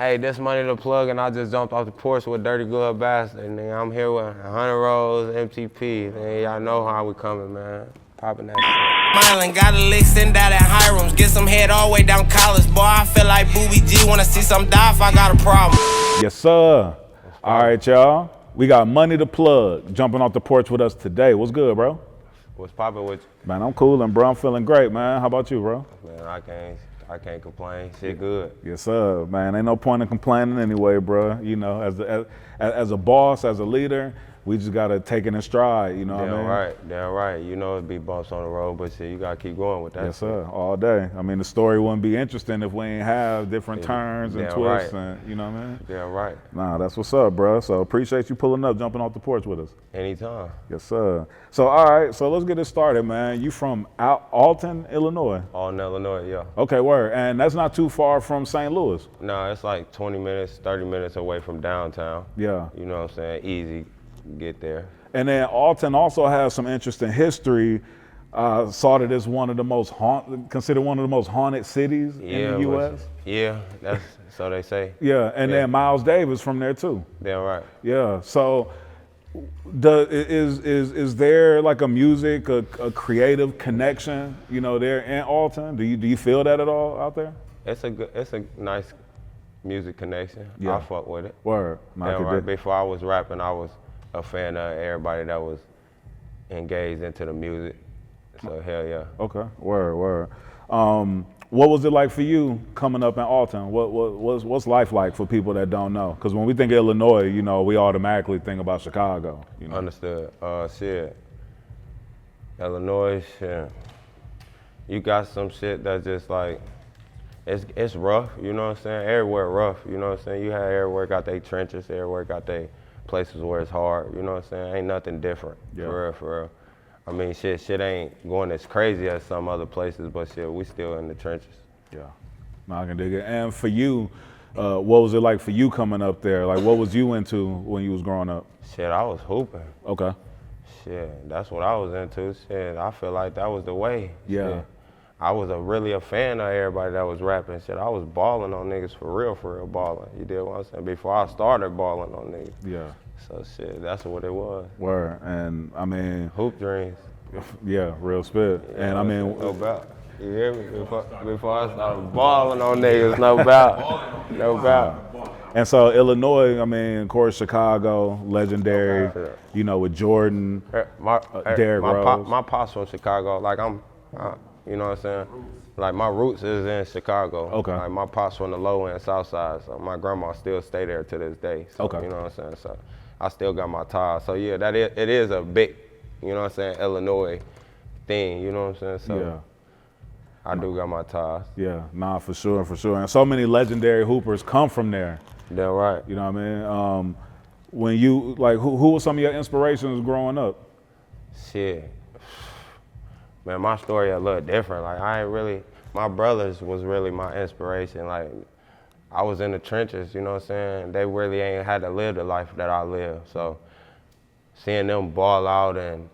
Hey, this Money the Plug, and I just jumped off the porch with Dirty Glove Bastard, and then I'm here with 100 Rolls, MTP. Man, y'all know how we coming, man. Popping that shit. Smiling, got a lick, send out at Hiram's. Get some head all the way down college. Boy, I feel like Booby G. Wanna see some die if I got a problem. Yes, sir. All right, y'all. We got Money the Plug jumping off the porch with us today. What's good, bro? What's popping with you? Man, I'm coolin', bro. I'm feeling great, man. How about you, bro? Man, I can't complain. Shit good. Yes, sir. Man, ain't no point in complaining anyway, bro. You know, as a boss, as a leader, we just gotta take it in stride. You know what I mean? Damn right. You know it'd be bumps on the road, but shit, you gotta keep going with that. Yes, sir. All day. I mean, the story wouldn't be interesting if we ain't have different turns and twists, and you know what I mean? Damn right. Nah, that's what's up, bro. So appreciate you pulling up, jumping off the porch with us. Anytime. Yes, sir. So all right, so let's get it started, man. You from Alton, Illinois? Alton, Illinois, yeah. Okay, word. And that's not too far from St. Louis. No, it's like 20 minutes, 30 minutes away from downtown. Yeah. You know what I'm saying? Easy. Get there. And then Alton also has some interesting history. Saw that it's one of the most considered one of the most haunted cities in the U.S. Yeah, that's so they say. Yeah, and then Miles Davis from there too. Damn right. Yeah. So, is there like a music, a creative connection, you know, there in Alton? Do you feel that at all out there? It's a nice music connection. Yeah. I fuck with it. Word. Damn right. Before I was rapping, I was a fan of everybody that was engaged into the music. So hell yeah. Okay. Word. What was it like for you coming up in Alton? What's life like for people that don't know? Because when we think of Illinois, you know, we automatically think about Chicago. You know? Understood. Shit. Illinois, shit. You got some shit that's just like, it's rough, you know what I'm saying? Everywhere rough, you know what I'm saying? You have everywhere got their trenches, everywhere got their places where it's hard, you know what I'm saying? Ain't nothing different, for real. I mean, shit ain't going as crazy as some other places, but shit, we still in the trenches. Yeah, no, I can dig it. And for you, what was it like for you coming up there? Like, what was you into when you was growing up? Shit, I was hooping. Okay. Shit, that's what I was into. Shit, I feel like that was the way. Yeah. Shit. I was really a fan of everybody that was rapping. Shit, I was balling on niggas for real balling. You did what I'm saying? Before I started balling on niggas. Yeah. So shit, that's what it was. Word. And I mean, hoop dreams. Yeah, real spit. Yeah, and I mean, no doubt. You hear me? Before I started balling on niggas, no doubt. No doubt. And so Illinois, I mean, of course, Chicago, legendary. You know, with Jordan, Derrick Rose. My pops from Chicago. Like you know what I'm saying? Like my roots is in Chicago. Okay. Like my pops from the low end South Side, so my grandma still stay there to this day. So, okay. You know what I'm saying? So I still got my ties. So yeah, it is a big, you know what I'm saying, Illinois thing. You know what I'm saying? So yeah. I do got my ties. Yeah, nah, for sure. And so many legendary hoopers come from there. That's right. You know what I mean? When you, like, who were some of your inspirations growing up? Shit. Man, my story a little different. Like, my brothers was really my inspiration. Like, I was in the trenches, you know what I'm saying? They really ain't had to live the life that I live. So seeing them ball out and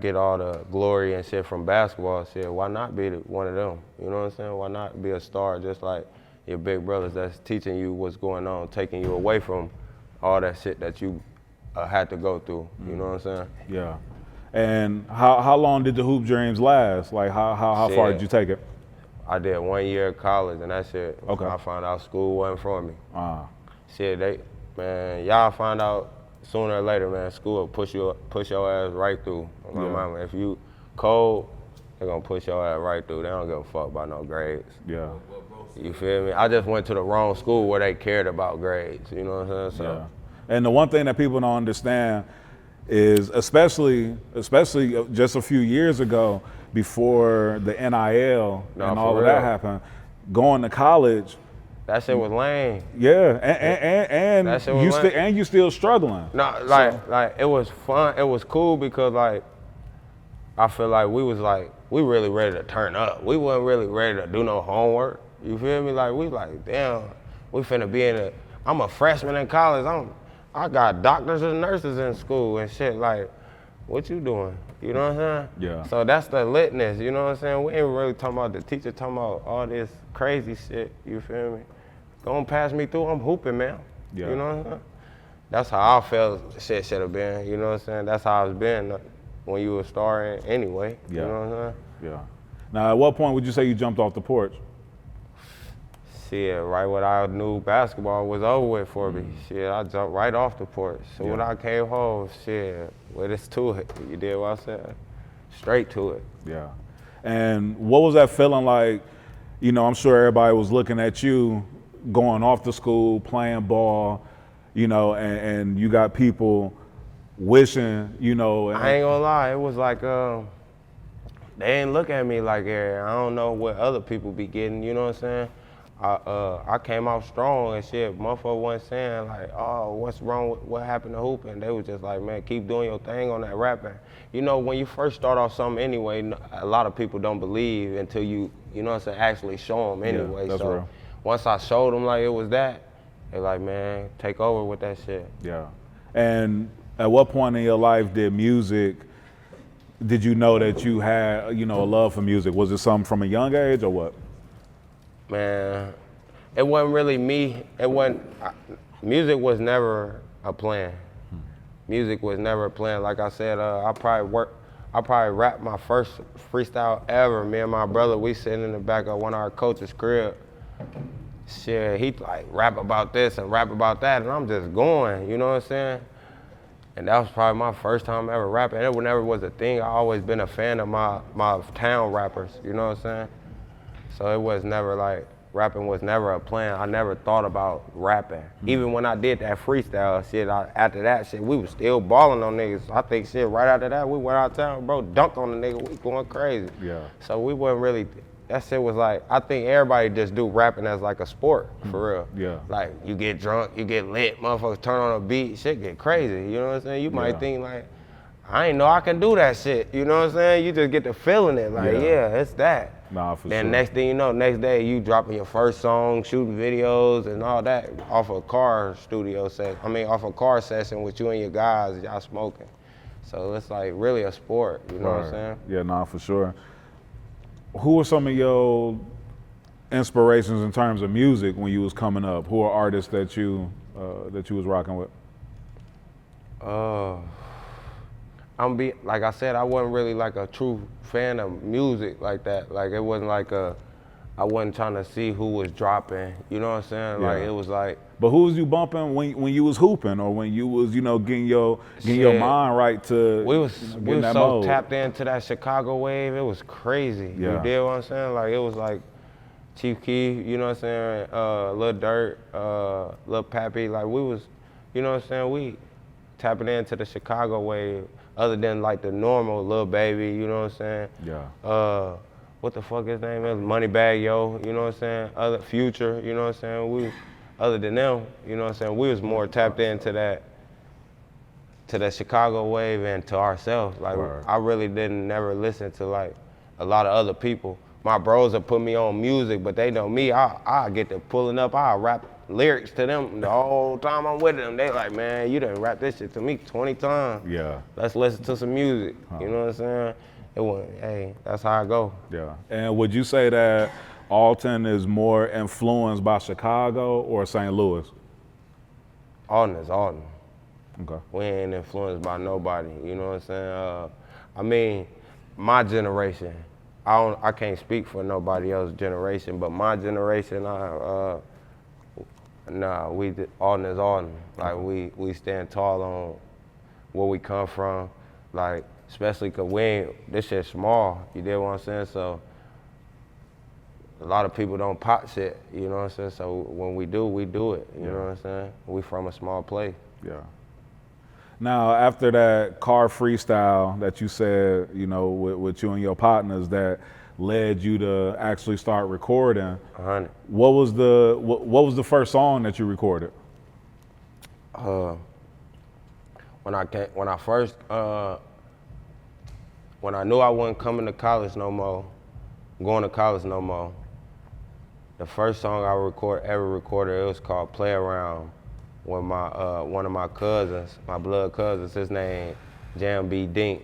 get all the glory and shit from basketball, shit, why not be one of them? You know what I'm saying? Why not be a star just like your big brothers that's teaching you what's going on, taking you away from all that shit that you had to go through, you know what I'm saying? Yeah. And how long did the hoop dreams last? Like how far did you take it? I did 1 year of college and that shit. Okay. I found out school wasn't for me. Shit, man, y'all find out sooner or later, man. School will push your ass right through. My mama, if you cold, they're gonna push your ass right through. They don't give a fuck about no grades. Yeah. You feel me? I just went to the wrong school where they cared about grades. You know what I'm saying? So. Yeah. And the one thing that people don't understand is, especially just a few years ago, before the NIL and all of that happened, going to college. That shit was lame. Yeah, and you still struggling. No, like it was fun. It was cool because like I feel like we really ready to turn up. We wasn't really ready to do no homework. You feel me? Like we like, damn, we finna be I'm a freshman in college. I got doctors and nurses in school and shit. Like, what you doing? You know what I'm saying? Yeah. So that's the litness. You know what I'm saying? We ain't really talking about the teacher, talking about all this crazy shit. You feel me? gonna pass me through, I'm hooping, man. Yeah. You know what I'm saying? That's how I felt shit should have been, you know what I'm saying? That's how it's been when you were starting anyway, you know what I'm saying? Yeah. Now, at what point would you say you jumped off the porch? Shit, right when I knew basketball was over with for me, shit, I jumped right off the porch. So when I came home, shit, well, it's to it. You did what I said? Straight to it. Yeah. And what was that feeling like? You know, I'm sure everybody was looking at you going off to school, playing ball, you know, and you got people wishing, you know. I ain't gonna lie, it was like, they ain't look at me like, I don't know what other people be getting, you know what I'm saying? I came out strong and shit. Motherfucker wasn't saying like, oh, what's wrong with what happened to hooping? They was just like, man, keep doing your thing on that rapping. You know, when you first start off something anyway, a lot of people don't believe until you know what I'm saying, actually show them anyway. Yeah, that's real. Once I showed them like it was that, they like, man, take over with that shit. Yeah. And at what point in your life did you know that you had, you know, a love for music? Was it something from a young age or what? Man, it wasn't really me. Music was never a plan. Music was never a plan. Like I said, I probably rapped my first freestyle ever. Me and my brother, we sitting in the back of one of our coach's crib. Shit, he like rap about this and rap about that, and I'm just going, you know what I'm saying? And that was probably my first time ever rapping. It never was a thing. I always been a fan of my town rappers, you know what I'm saying? So it was never like, rapping was never a plan. I never thought about rapping. Even when I did that freestyle shit, after that shit, we was still balling on niggas. I think shit, right after that, we went out of town, bro, dunked on the nigga, we going crazy. Yeah. So we wasn't really, that shit was like, I think everybody just do rapping as like a sport, for real. Yeah. Like, you get drunk, you get lit, motherfuckers turn on a beat, shit get crazy, you know what I'm saying? You might think like, I ain't know I can do that shit, you know what I'm saying? You just get to feeling it, like, yeah it's that. Nah, for then sure. next thing you know, next day you dropping your first song, shooting videos and all that off a car off a car session with you and your guys, y'all smoking. So it's like really a sport, you know what I'm saying? Yeah, nah, for sure. Who are some of your inspirations in terms of music when you was coming up? Who are artists that you was rocking with? Like I said, I wasn't really like a true fan of music like that. Like it wasn't like I wasn't trying to see who was dropping, you know what I'm saying? Yeah. Like it was like. But who was you bumping when you was hooping or when you was, you know, getting your mind right to We was so mode? tapped into that Chicago wave, it was crazy. Yeah. You did what I'm saying? Like it was like Chief Keef, you know what I'm saying? Lil Durk, Lil Pappy, like we was, you know what I'm saying? We tapping into the Chicago wave. Other than like the normal Lil Baby, you know what I'm saying? Yeah. What the fuck his name is? Moneybagg Yo, you know what I'm saying? Other Future, you know what I'm saying? Other than them, you know what I'm saying? We was more tapped into that Chicago wave and to ourselves. Like I really never listen to like a lot of other people. My bros have put me on music, but they know me. I get to pulling up, I rap lyrics to them the whole time I'm with them. They like, man, you done rap this shit to me 20 times. Yeah. Let's listen to some music. You know what I'm saying? It went, hey, that's how I go. Yeah. And would you say that Alton is more influenced by Chicago or St. Louis? Alton is Alton. Okay. We ain't influenced by nobody, you know what I'm saying? I mean, my generation, I can't speak for nobody else's generation, but my generation, Alton is Alton. Like we stand tall on where we come from, like especially cause this shit's small. You get what I'm saying? So a lot of people don't pop shit. You know what I'm saying? So when we do it. You know what I'm saying? We from a small place. Yeah. Now after that car freestyle that you said, you know, with you and your partners that led you to actually start recording. 100. What was the first song that you recorded? When I knew I wasn't coming to college no more, going to college no more, the first song I ever recorded, it was called Play Around with one of my cousins, my blood cousins, his name Jam B. Dink.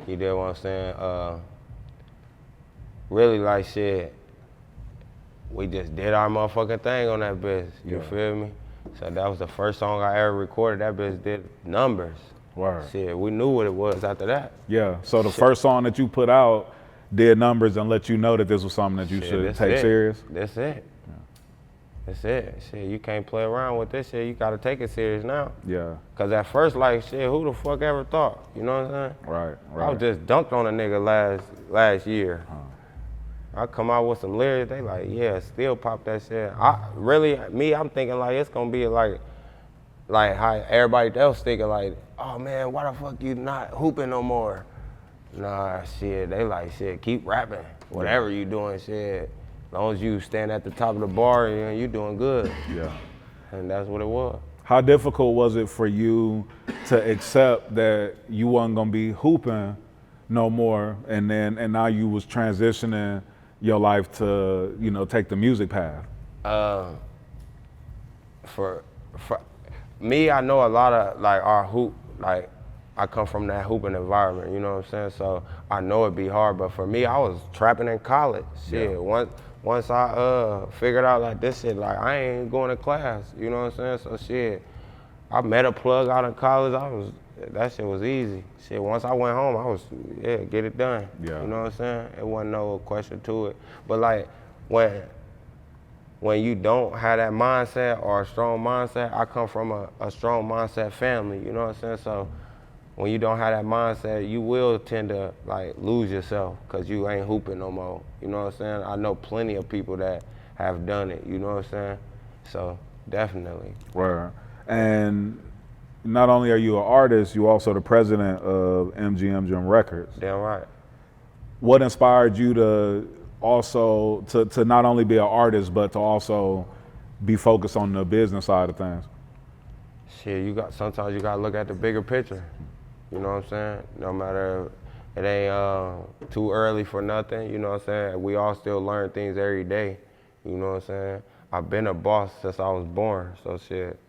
You get what I'm saying? Really like shit. we just did our motherfucking thing on that bitch. You feel me? So that was the first song I ever recorded. That bitch did numbers. Word. Shit, we knew what it was after that. Yeah. So the first song that you put out did numbers and let you know that this was something that you should take serious. That's it. That's it. Shit, you can't play around with this shit. You gotta take it serious now. Yeah. Cause at first, like, shit, who the fuck ever thought? You know what I'm saying? Right. I was just dunked on a nigga last year. I come out with some lyrics, they like, yeah, still pop that shit. I'm thinking like it's gonna be like how everybody else thinking like, oh man, why the fuck you not hooping no more? Nah, shit, they like, shit, keep rapping. Whatever you doing, shit. As long as you stand at the top of the bar, you doing good. Yeah. And that's what it was. How difficult was it for you to accept that you wasn't gonna be hooping no more, and now you was transitioning your life to, take the music path? For me, I know a lot of like our hoop, like I come from that hooping environment, you know what I'm saying? So I know it'd be hard, but for me, I was trapping in college. Shit, once I figured out like this shit, like I ain't going to class, you know what I'm saying? So shit, I met a plug out in college. That shit was easy. Shit, once I went home, I was, get it done. Yeah. You know what I'm saying? It wasn't no question to it. But like when you don't have that mindset or a strong mindset, I come from a strong mindset family, you know what I'm saying? So when you don't have that mindset, you will tend to like lose yourself because you ain't hooping no more. You know what I'm saying? I know plenty of people that have done it, you know what I'm saying? So definitely. Right. And not only are you an artist, you also the president of MGMG Records. Damn right. What inspired you to also, to not only be an artist, but to also be focused on the business side of things? Shit, sometimes you gotta look at the bigger picture. You know what I'm saying? No matter, it ain't too early for nothing, you know what I'm saying? We all still learn things every day, you know what I'm saying? I've been a boss since I was born, so shit,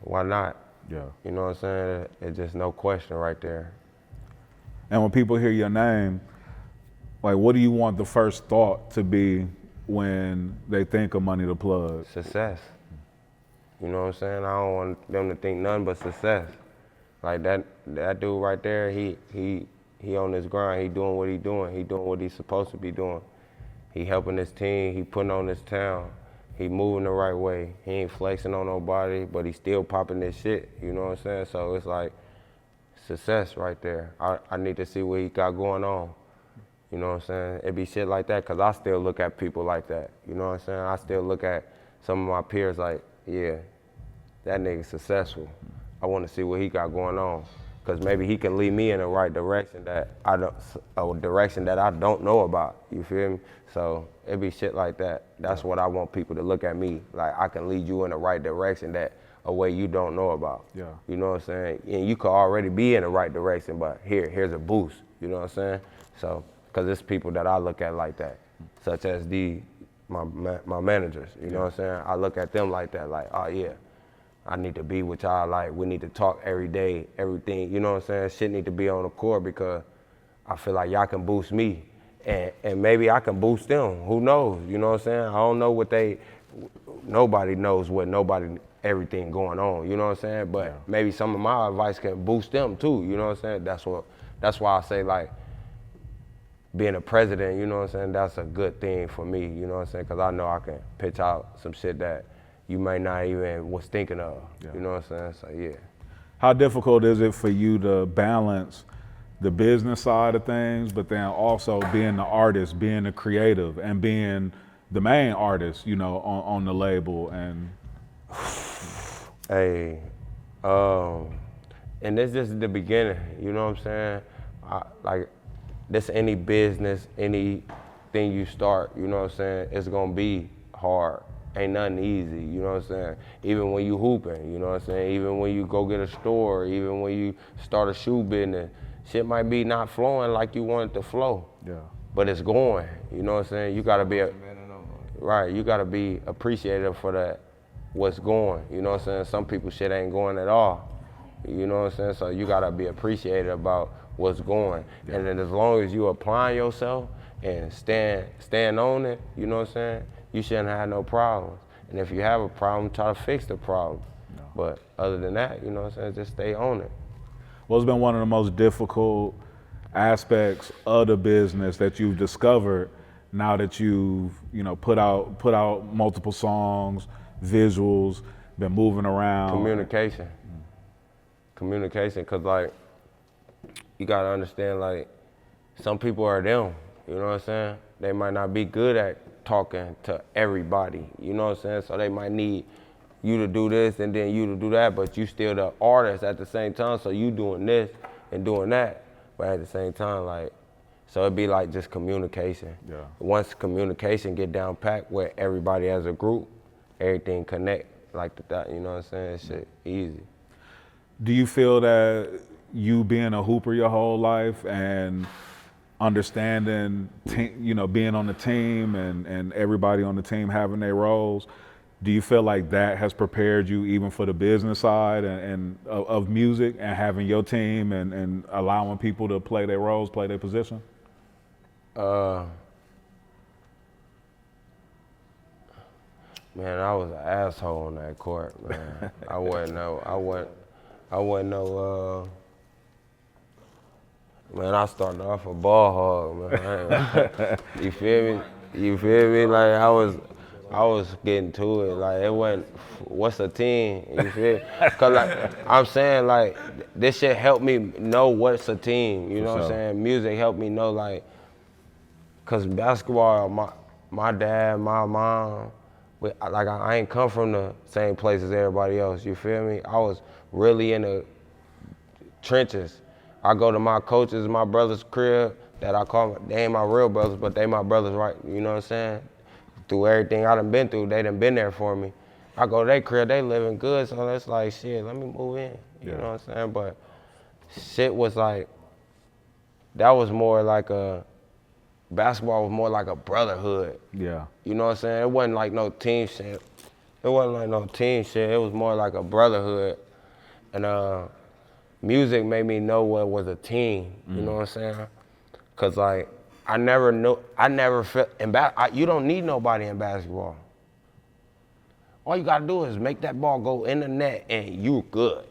why not? Yeah. You know what I'm saying? It's just no question right there. And when people hear your name, like what do you want the first thought to be when they think of MoneyThaPlug? Success. You know what I'm saying? I don't want them to think nothing but success. Like that dude right there, he on his grind, he doing what he doing. He doing what he's supposed to be doing. He helping his team, he putting on his town. He moving the right way. He ain't flexing on nobody, but he still popping this shit, you know what I'm saying? So it's like success right there. I need to see what he got going on. You know what I'm saying? It be shit like that, cause I still look at people like that. You know what I'm saying? I still look at some of my peers like, yeah, that nigga successful. I want to see what he got going on, cause maybe he can lead me in the right direction that I don't know about. You feel me? So it be shit like that. That's what I want people to look at me like. I can lead you in the right direction that a way you don't know about. Yeah. You know what I'm saying? And you could already be in the right direction, but here's a boost. You know what I'm saying? So, cause it's people that I look at like that, such as my managers. You know what I'm saying? I look at them like that, like, oh yeah. I need to be with y'all, like we need to talk every day, everything, you know what I'm saying? Shit need to be on the court because I feel like y'all can boost me and maybe I can boost them, who knows, you know what I'm saying? I don't know nobody knows everything going on, you know what I'm saying? But maybe some of my advice can boost them too, you know what I'm saying? That's why I say like being a president, you know what I'm saying? That's a good thing for me, you know what I'm saying? Because I know I can pitch out some shit that you may not even was thinking of, you know what I'm saying? So yeah. How difficult is it for you to balance the business side of things, but then also being the artist, being the creative, and being the main artist, on the label? And hey, and this is the beginning, you know what I'm saying? Like this, any business, anything you start, you know what I'm saying? It's gonna be hard. Ain't nothing easy, you know what I'm saying? Even when you hooping, you know what I'm saying? Even when you go get a store, even when you start a shoe business, shit might be not flowing like you want it to flow. Yeah. But it's going, you know what I'm saying? You gotta be you gotta be appreciative for that, what's going, you know what I'm saying? Some people shit ain't going at all, you know what I'm saying? So you gotta be appreciative about what's going. Yeah. And then as long as you applying yourself and stand on it, you know what I'm saying, you shouldn't have no problems. And if you have a problem, try to fix the problem. No. But other than that, you know what I'm saying, just stay on it. What's been one of the most difficult aspects of the business that you've discovered now that you've, put out multiple songs, visuals, been moving around? Communication. Communication, because, like, you got to understand, like, some people are them, you know what I'm saying? They might not be good at talking to everybody, you know what I'm saying? So they might need you to do this and then you to do that, but you still the artist at the same time, so you doing this and doing that, but at the same time, like, so it'd be like just communication. Yeah. Once communication get down packed where everybody as a group, everything connect like that, you know what I'm saying? It's shit easy. Do you feel that you being a hooper your whole life and understanding, being on the team and everybody on the team having their roles, do you feel like that has prepared you even for the business side and of music and having your team and allowing people to play their roles, play their position? Man, I was an asshole on that court, man. I wasn't no, man, I started off a ball hog, man. You feel me? Like, I was getting to it. Like, it wasn't, what's a team? You feel me? Because, like, I'm saying, like, this shit helped me know what's a team. You know what I'm saying? Music helped me know, like, because basketball, my dad, my mom, like, I ain't come from the same place as everybody else. You feel me? I was really in the trenches. I go to my coaches, my brother's crib that I call, they ain't my real brothers, but they my brothers, right? You know what I'm saying? Through everything I done been through, they done been there for me. I go to their crib, they living good, so it's like, shit, let me move in. You know what I'm saying? But shit was like, that was more like basketball was more like a brotherhood. Yeah. You know what I'm saying? It wasn't like no team shit. It was more like a brotherhood. And music made me know what was a team. You know what I'm saying? Cause like, I never felt, you don't need nobody in basketball. All you gotta do is make that ball go in the net and you good.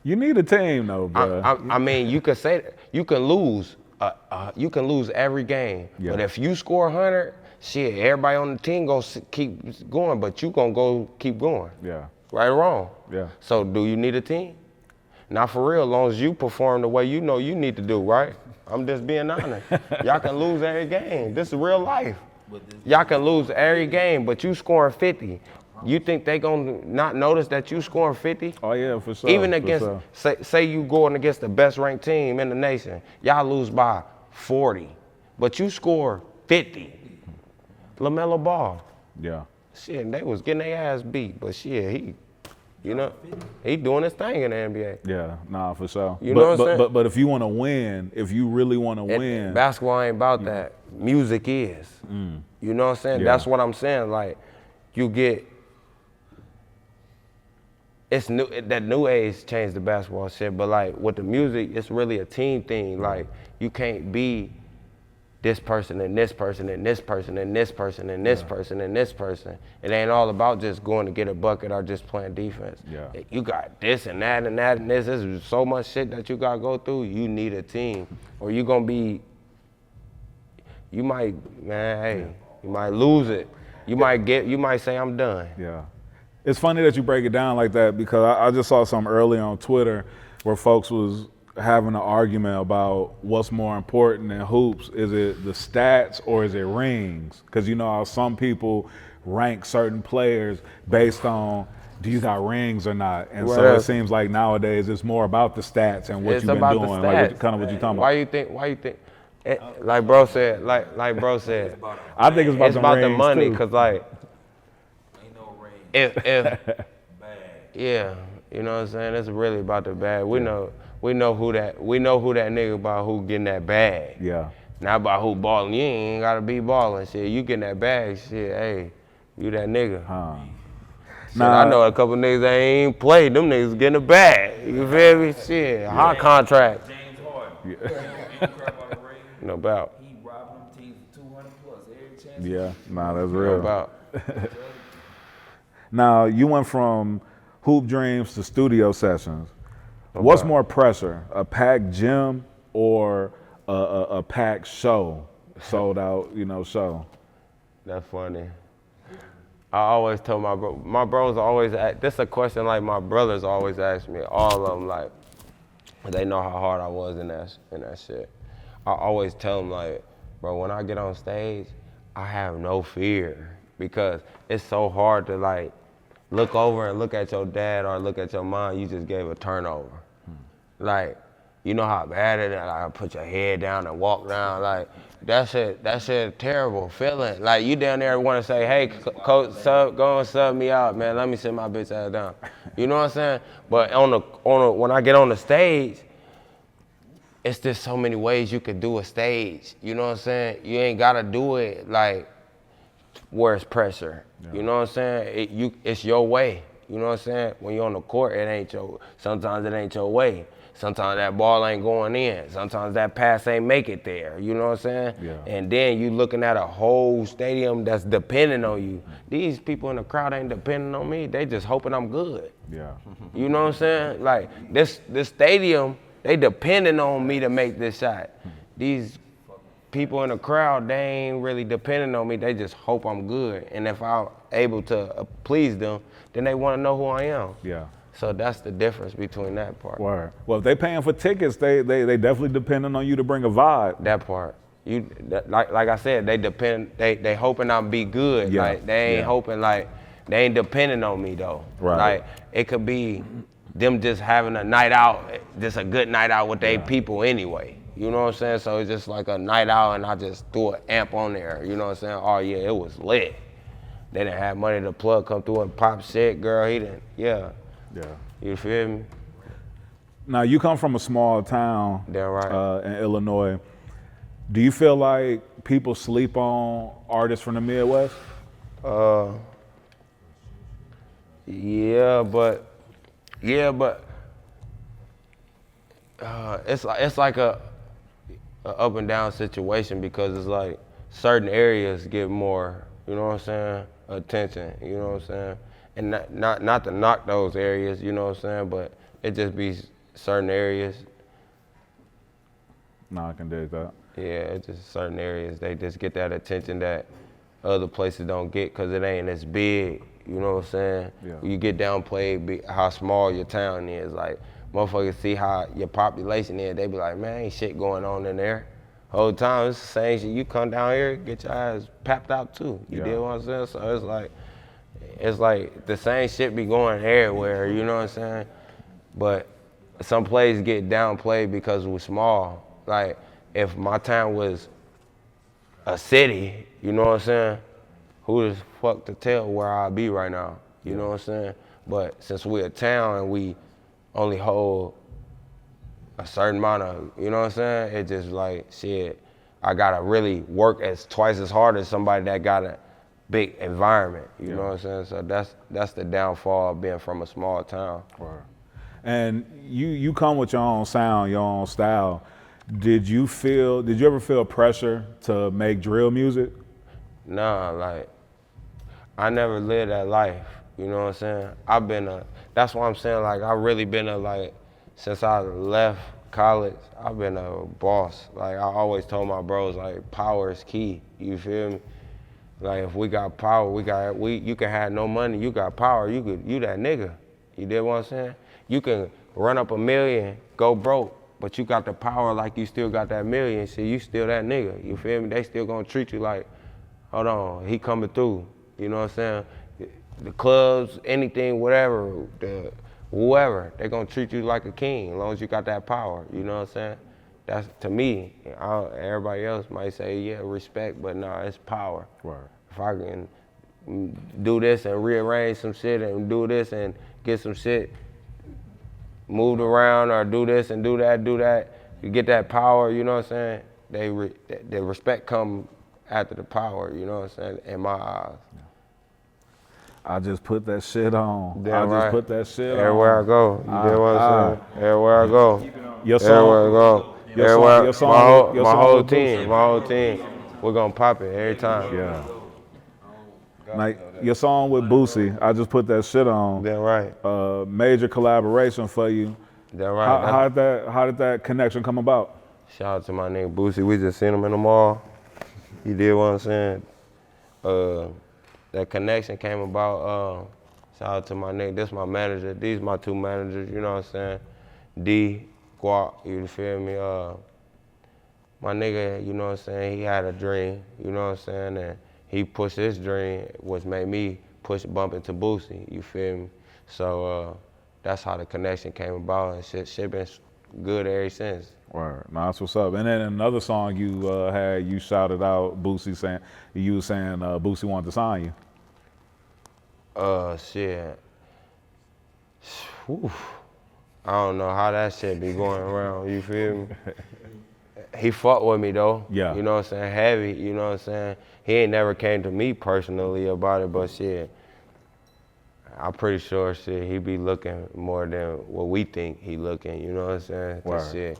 You need a team though, bro. I mean, you could say, you can lose every game. Yeah. But if you score 100, shit, everybody on the team gonna keep going, but you gonna go keep going. Yeah. Right or wrong? Yeah. So do you need a team? Not for real, as long as you perform the way you know you need to do, right? I'm just being honest. Y'all can lose every game. This is real life. Y'all can lose every game, but you scoring 50. You think they gonna not notice that you scoring 50? Oh yeah, for sure. Even against, say you going against the best ranked team in the nation, y'all lose by 40, but you score 50. LaMelo Ball. Yeah. Shit, they was getting their ass beat, but shit, he doing his thing in the NBA. Yeah, nah, for sure. You know what I'm saying? But if you want to win, if you really want to win, basketball ain't about that. Music is. You know what I'm saying? Yeah. That's what I'm saying. Like, you get. It's new. That new age changed the basketball shit, but like with the music, it's really a team thing. Like, you can't be this person and this person and this person and this person and this person and this person. It ain't all about just going to get a bucket or just playing defense. Yeah. You got this and that and that and this. There's so much shit that you gotta go through. You need a team, or you gonna be. You might, you might lose it. You might say I'm done. Yeah. It's funny that you break it down like that because I just saw something early on Twitter where folks was having an argument about what's more important in hoops. Is it the stats or is it rings? Because you know how some people rank certain players based on do you got rings or not? And so it seems like nowadays it's more about the stats and what you've been doing. Like kind of what you're talking about. Why you think? Like bro said. I think it's about the money because like. If yeah, you know what I'm saying? It's really about the bag. We know who that nigga about who getting that bag. Yeah. Not about who balling. You ain't gotta be balling. Shit, you getting that bag. Shit, hey, you that nigga. Shit, I know a couple niggas that ain't played. Them niggas getting a bag. You feel me? Shit, hot contract. James Harden. No doubt. He robbed them teams Yeah, nah, that's real. About. Now, you went from hoop dreams to studio sessions. What's more pressure, a packed gym or a packed show, sold out, show? That's funny. I always tell my bros always ask, this is a question like my brothers always ask me, all of them, like, they know how hard I was in that shit. I always tell them, like, bro, when I get on stage, I have no fear because it's so hard to, like, look over and look at your dad or look at your mom, you just gave a turnover. Like, you know how bad it is, like, put your head down and walk down, like, that shit terrible feeling. Like, you down there want to say, hey, coach, go and sub me out, man, let me sit my bitch ass down. You know what I'm saying? But when I get on the stage, it's just so many ways you could do a stage. You know what I'm saying? You ain't gotta do it like where it's pressure. Yeah. You know what I'm saying? It's your way. You know what I'm saying? When you're on the court, sometimes it ain't your way. Sometimes that ball ain't going in. Sometimes that pass ain't make it there. You know what I'm saying? Yeah. And then you looking at a whole stadium that's depending on you. These people in the crowd ain't depending on me. They just hoping I'm good. Yeah. You know what I'm saying? Like this stadium, they depending on me to make this shot. These people in the crowd, they ain't really depending on me. They just hope I'm good. And if I'm able to please them, then they want to know who I am. Yeah. So that's the difference between that part. Word. Well, if they paying for tickets, they definitely depending on you to bring a vibe. That part. Like I said, they hoping I'll be good. Yeah. Like they ain't hoping, like they ain't depending on me though. Right. Like it could be them just having a night out, just a good night out with their people anyway. You know what I'm saying? So it's just like a night out and I just threw an amp on there. You know what I'm saying? Oh yeah, it was lit. They didn't have money to plug, come through and pop shit, girl, he didn't, yeah. You feel me? Now you come from a small town Damn right. In Illinois. Do you feel like people sleep on artists from the Midwest? Yeah, but it's like a up and down situation because it's like certain areas get more, you know what I'm saying, attention, you know what I'm saying? And not to knock those areas, you know what I'm saying, but it just be certain areas. No, I can dig that. Yeah, it's just certain areas, they just get that attention that other places don't get because it ain't as big, you know what I'm saying? Yeah. You get downplayed how small your town is, like motherfuckers see how your population is, they be like, man, ain't shit going on in there. Whole time it's the same shit, you come down here, get your ass papped out too, you dig what I'm saying? So it's like the same shit be going everywhere, you know what I'm saying? But some places get downplayed because we're small. Like if my town was a city, you know what I'm saying? Who the fuck to tell where I'll be right now, you know what I'm saying? But since we're a town and we only hold a certain amount of, you know what I'm saying? It just like, shit, I gotta really work twice as hard as somebody that got a big environment, you know what I'm saying? So that's the downfall of being from a small town. Right. And you come with your own sound, your own style. Did you ever feel pressure to make drill music? Nah, like, I never lived that life, you know what I'm saying? That's why I'm saying, like, I really been since I left college, I've been a boss. Like, I always told my bros, like, power is key, you feel me? Like, if we got power, you can have no money, you got power, you that nigga, you dig what I'm saying? You can run up $1 million, go broke, but you got the power like you still got that million, so you still that nigga, you feel me? They still gonna treat you like, hold on, he coming through, you know what I'm saying? The clubs, anything, whatever, whoever, they gonna treat you like a king as long as you got that power, you know what I'm saying? That's, to me, everybody else might say, yeah, respect, but no, it's power. Right. If I can do this and rearrange some shit and do this and get some shit moved around or do this and do that, you get that power, you know what I'm saying? The respect come after the power, you know what I'm saying, in my eyes. I just put that shit on. Damn just put that shit everywhere on. I go, you know what I'm saying? Everywhere I go. Your song, everywhere I go. your my whole team. we're gonna pop it every time. Yeah. Like your song with Boosie, I just put that shit on. That right. Major collaboration for you. That right. How did that connection come about? Shout out to my nigga Boosie. We just seen him in the mall. You did what I'm saying. That connection came about. Shout out to my nigga. This my manager. These my two managers. You know what I'm saying. D, Guap. You feel me? My nigga. You know what I'm saying. He had a dream. You know what I'm saying. And he pushed his dream, which made me bump into Boosie. You feel me? So that's how the connection came about, and shit been good ever since. Right, nah, that's what's up. And then another song you had, you shouted out Boosie saying, Boosie wanted to sign you. Shit. Whew. I don't know how that shit be going around, you feel me? He fucked with me though. Yeah. You know what I'm saying? Heavy, you know what I'm saying? He ain't never came to me personally about it, but shit, I'm pretty sure shit, he be looking more than what we think he looking, you know what I'm saying? Right. Shit,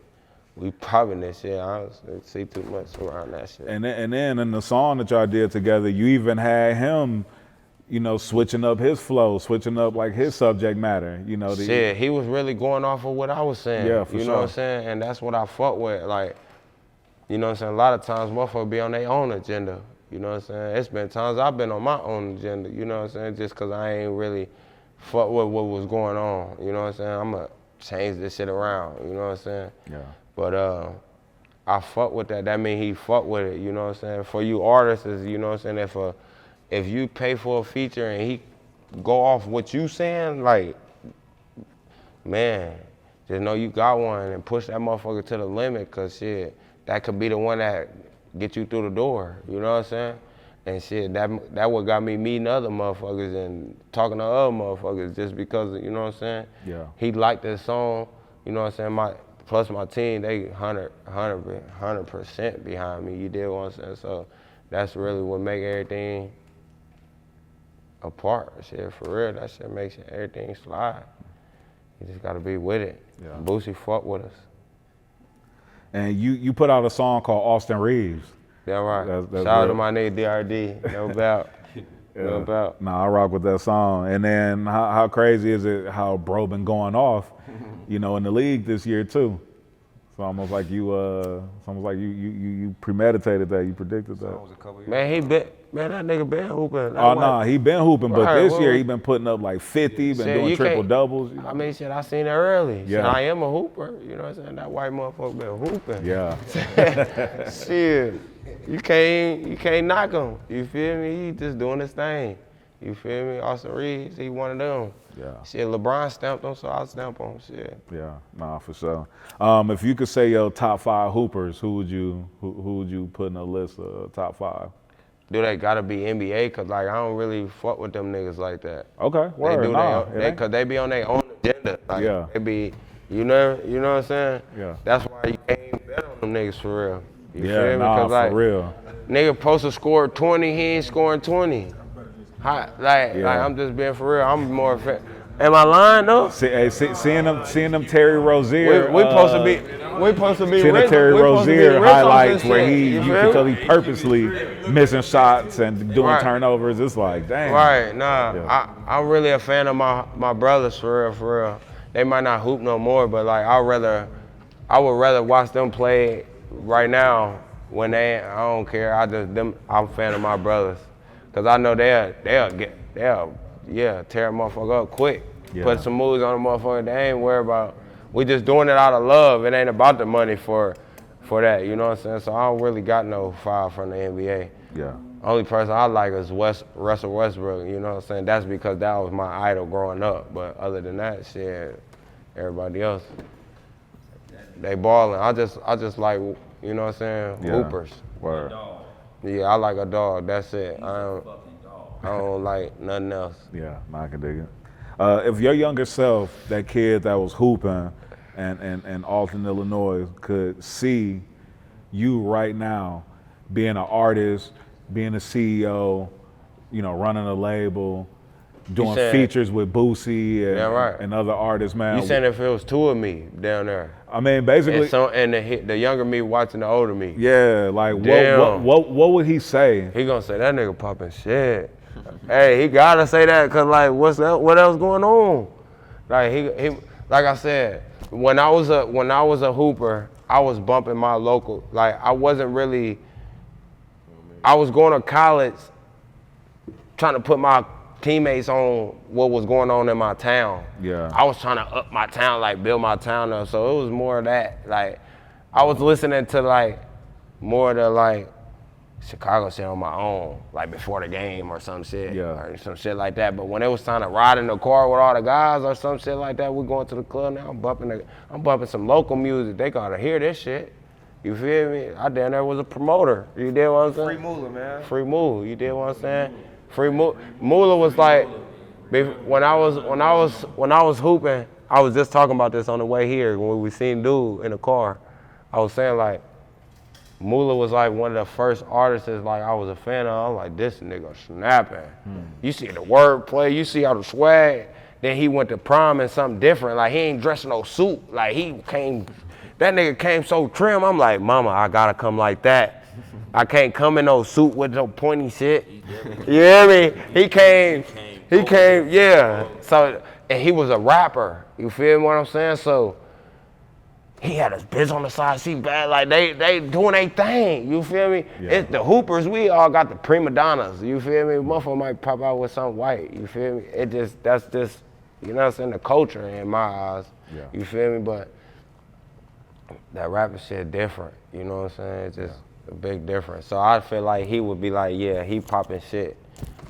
we popping this shit. I don't see too much around that shit. And then in the song that y'all did together, you even had him, you know, switching up his flow, switching up like his subject matter, you know. Shit, he was really going off of what I was saying. Yeah, for you sure. know what I'm saying? And that's what I fuck with. Like, you know what I'm saying? A lot of times motherfuckers be on their own agenda. You know what I'm saying? It's been times I've been on my own agenda, you know what I'm saying? Just cause I ain't really fuck with what was going on. You know what I'm saying? I'm gonna change this shit around, you know what I'm saying? Yeah. But I fuck with that. That mean he fuck with it, you know what I'm saying? For you artists, you know what I'm saying? If you pay for a feature and he go off what you saying, like, man, just know you got one and push that motherfucker to the limit, cause shit, that could be the one that get you through the door, you know what I'm saying? And shit, that what got me meeting other motherfuckers and talking to other motherfuckers just because, you know what I'm saying? Yeah. He liked this song, you know what I'm saying? Plus my team, they 100% behind me, you did what I'm saying? So that's really what make everything apart, shit, for real. That shit makes everything slide. You just gotta be with it. Yeah. Boosie fuck with us. And you put out a song called Austin Reeves. Yeah, right. That's Shout out real. to my nigga DRD, no doubt. No doubt. Nah, I rock with that song. And then how crazy is it how bro been going off, you know, in the league this year too. It's almost like you premeditated that, you predicted that. Man, that nigga been hooping. Oh no, he been hooping, but Right, this year he been putting up like 50, been doing triple doubles. You know? I mean, shit, I seen that early. Yeah. Shit, I am a hooper. You know what I'm saying? That white motherfucker been hooping. Yeah. Shit, you can't knock him. You feel me? He just doing his thing. You feel me? Austin Reeves, he one of them. Yeah. Shit, LeBron stamped him, so I'll stamp him. Shit. Yeah, nah, for sure. If you could say your top 5 hoopers, who would you put in a list of top 5? Do they gotta be NBA? Cause like I don't really fuck with them niggas like that. Okay, word. Cause they be on their own agenda. Like, yeah. They be, you know what I'm saying? Yeah. That's why you can't bet on them niggas for real. You Yeah, feel me? nah, Cause like, for real. nigga supposed to score 20, he ain't scoring 20. Like I'm just being for real. I'm more fan. Am I lying though? Seeing them Terry Rozier. We supposed to be. Seeing the Terry Rozier highlights where you feel can tell me? he purposely missing shots and doing Right. turnovers. It's like, damn. Right, nah. Yeah. I'm really a fan of my brothers for real. They might not hoop no more, but like I would rather watch them play right now when I don't care. I'm a fan of my brothers. Cause I know they'll tear a motherfucker up quick. Yeah. Put some moves on a motherfucker they ain't worried about. We just doing it out of love. It ain't about the money for that, you know what I'm saying? So I don't really got no 5 from the NBA. Yeah. Only person I like is Russell Westbrook, you know what I'm saying? That's because that was my idol growing up. But other than that, shit, everybody else, they balling. I just like, you know what I'm saying, Yeah. hoopers. Word. Yeah, I like a dog, that's it. I don't like nothing else. Yeah, nah, I can dig it. If your younger self, that kid that was hooping in Alton, Illinois, could see you right now being an artist, being a CEO, you know, running a label, doing features with Boosie and other artists, man. You saying if it was two of me down there? I mean, basically. And the younger me watching the older me. Yeah, like what would he say? He gonna say that nigga popping shit. Hey, he gotta say that because like what else going on? Like he like I said, when I was a hooper, I was bumping my local. Like I was going to college trying to put my teammates on what was going on in my town. Yeah. I was trying to up my town, like build my town up. So it was more of that. Like I was listening to like more of the like Chicago shit on my own, like before the game or some shit. Yeah. Or some shit like that. But when it was time to ride in the car with all the guys or some shit like that, we going to the club now, I'm bumping some local music. They gotta hear this shit. You feel me? I down there was a promoter. You did what I'm saying? Free Moolah, man. Free Moolah. You did what I'm saying? Free Moolah was like, when I was hooping, I was just talking about this on the way here when we seen dude in the car. I was saying like, Moolah was like one of the first artists like I was a fan of. I'm like, this nigga snapping. You see the wordplay, you see how the swag. Then he went to prom in something different. Like he ain't dressed in no suit. Like that nigga came so trim. I'm like, mama, I gotta come like that. I can't come in no suit with no pointy shit. You hear me? He came, yeah. So, and he was a rapper. You feel me what I'm saying? So, he had his bitch on the side seat bad, like they doing their thing, you feel me? Yeah. It's the hoopers, we all got the prima donnas, you feel me? Motherfucker might pop out with something white, you feel me? That's just, you know what I'm saying, the culture in my eyes, you feel me? But that rapping shit different, you know what I'm saying? It's just a big difference. So I feel like he would be like, yeah, he popping shit.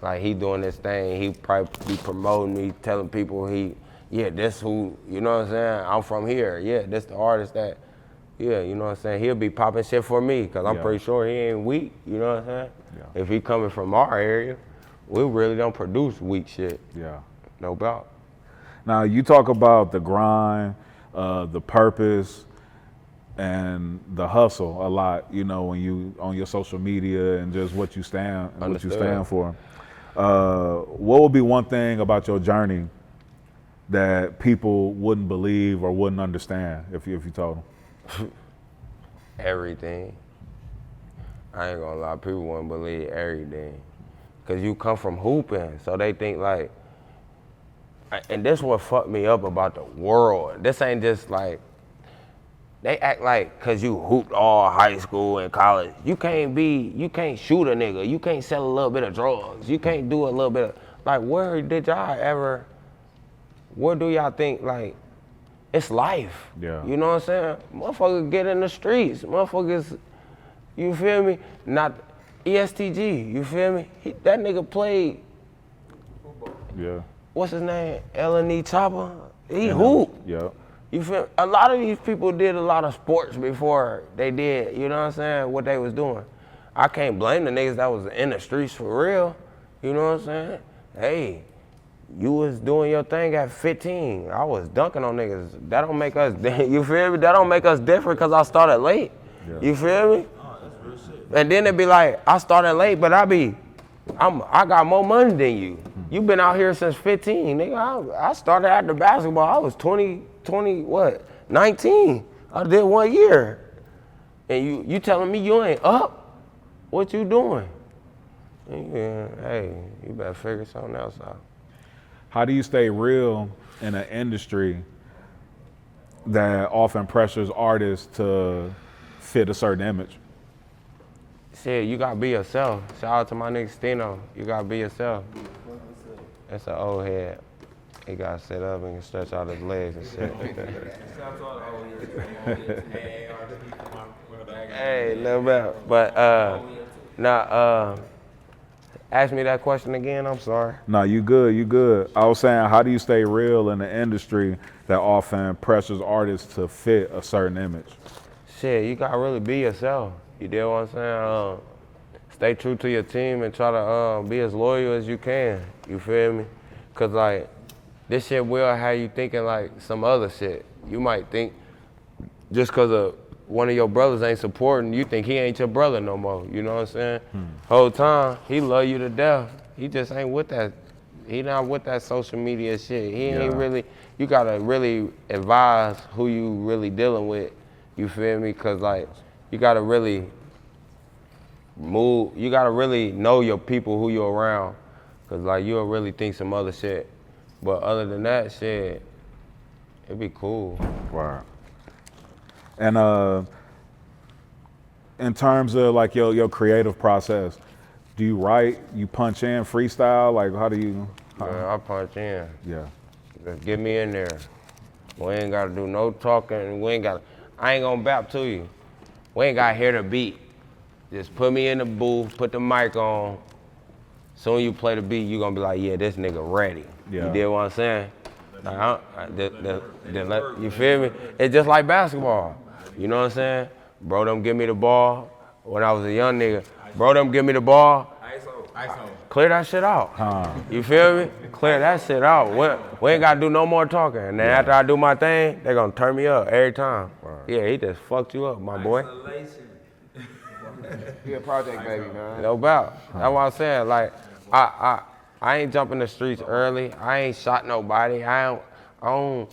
Like he doing this thing, he probably be promoting me, telling people this who, you know what I'm saying, I'm from here. Yeah, this the artist that, yeah, you know what I'm saying, he'll be popping shit for me because I'm pretty sure he ain't weak, you know what I'm saying? Yeah. If he coming from our area, we really don't produce weak shit. Yeah. No doubt. Now, you talk about the grind, the purpose, and the hustle a lot, you know, when you on your social media and just what you stand for. What would be one thing about your journey that people wouldn't believe or wouldn't understand if you told them? Everything. I ain't gonna lie, people wouldn't believe everything. Cause you come from hooping, so they think like, and this what fucked me up about the world. This ain't just like, they act like cause you hooped all high school and college, you can't shoot a nigga, you can't sell a little bit of drugs, you can't do a little bit of, like where do y'all think like, it's life? Yeah. You know what I'm saying? Motherfuckers get in the streets, motherfuckers, you feel me? Not ESTG, you feel me? That nigga played, what's his name? L&E Chopper, he hooped. Yeah. You feel, a lot of these people did a lot of sports before they did, you know what I'm saying, what they was doing. I can't blame the niggas that was in the streets for real, you know what I'm saying? Hey, you was doing your thing at 15. I was dunking on niggas. That don't make us, you feel me? That don't make us different because I started late. Yeah. You feel me? Oh, that's real shit. And then it be like, I started late, but I got more money than you. You been out here since 15, nigga. I started after basketball. I was 19. I did 1 year. And you telling me you ain't up? What you doing? Yeah, hey, you better figure something else out. How do you stay real in an industry that often pressures artists to fit a certain image? Shit, you gotta be yourself. Shout out to my nigga Stino. You gotta be yourself. That's an old head. He gotta sit up and stretch out his legs and shit. Hey, no doubt. But ask me that question again, I'm sorry. No, you good. I was saying, how do you stay real in an industry that often pressures artists to fit a certain image? Shit, you gotta really be yourself. You know what I'm saying? Stay true to your team and try to be as loyal as you can. You feel me? Cause like, this shit will have you thinking like some other shit. You might think just cause of one of your brothers ain't supporting, you think he ain't your brother no more. You know what I'm saying? Whole time, he love you to death. He just ain't with that he not with that social media shit. He ain't really, you gotta really advise who you really dealing with, you feel me? Cause like, you gotta really you gotta really know your people, who you're around. Cause like, you'll really think some other shit. But other than that shit, it'd be cool. Wow. And in terms of like your creative process, do you write, you punch in, freestyle? Like, how do you? Yeah, I punch in. Yeah. Just get me in there. We ain't gotta do no talking. I ain't gonna bap to you. We ain't gotta hear the beat. Just put me in the booth, put the mic on. Soon you play the beat, you gonna be like, yeah, this nigga ready. Yeah. You dig what I'm saying? Like, you feel me? It's just like basketball. You know what I'm saying? Bro, them give me the ball. When I was a young nigga, bro, them give me the ball. Clear that shit out. You feel me? Clear that shit out. We ain't gotta do no more talking. And then after I do my thing, they gonna turn me up every time. Right. Yeah, he just fucked you up, my boy. He a project baby, man. No doubt. That's what I'm saying. Like, I ain't jumping the streets early. I ain't shot nobody. I don't.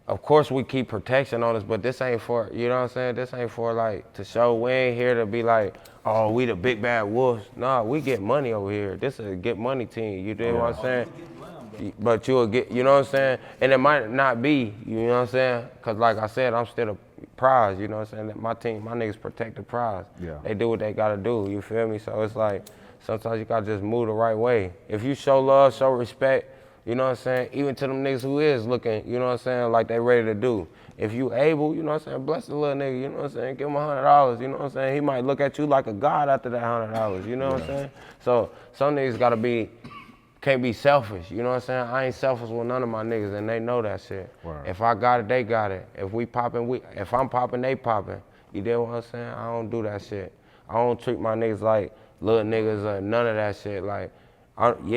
Of course, we keep protection on us, but this ain't for, you know what I'm saying? This ain't for like to show. We ain't here to be like, oh, we the big bad wolves. Nah, we get money over here. This is a get money team. You dig what I'm saying? But you'll get, you know what I'm saying? And it might not be, you know what I'm saying? Cause like I said, I'm still a prize. You know what I'm saying? My team, my niggas protect the prize. Yeah. They do what they gotta do. You feel me? So it's like, sometimes you gotta just move the right way. If you show love, show respect, you know what I'm saying? Even to them niggas who is looking, you know what I'm saying, like they ready to do. If you able, you know what I'm saying, bless the little nigga, you know what I'm saying, give him $100, you know what I'm saying? He might look at you like a god after that $100, you know what I'm saying? So some niggas gotta be, can't be selfish, you know what I'm saying? I ain't selfish with none of my niggas and they know that shit. Wow. If I got it, they got it. If we popping, if I'm popping, they popping. You dig what I'm saying? I don't do that shit. I don't treat my niggas like little niggas or none of that shit. Like, I'm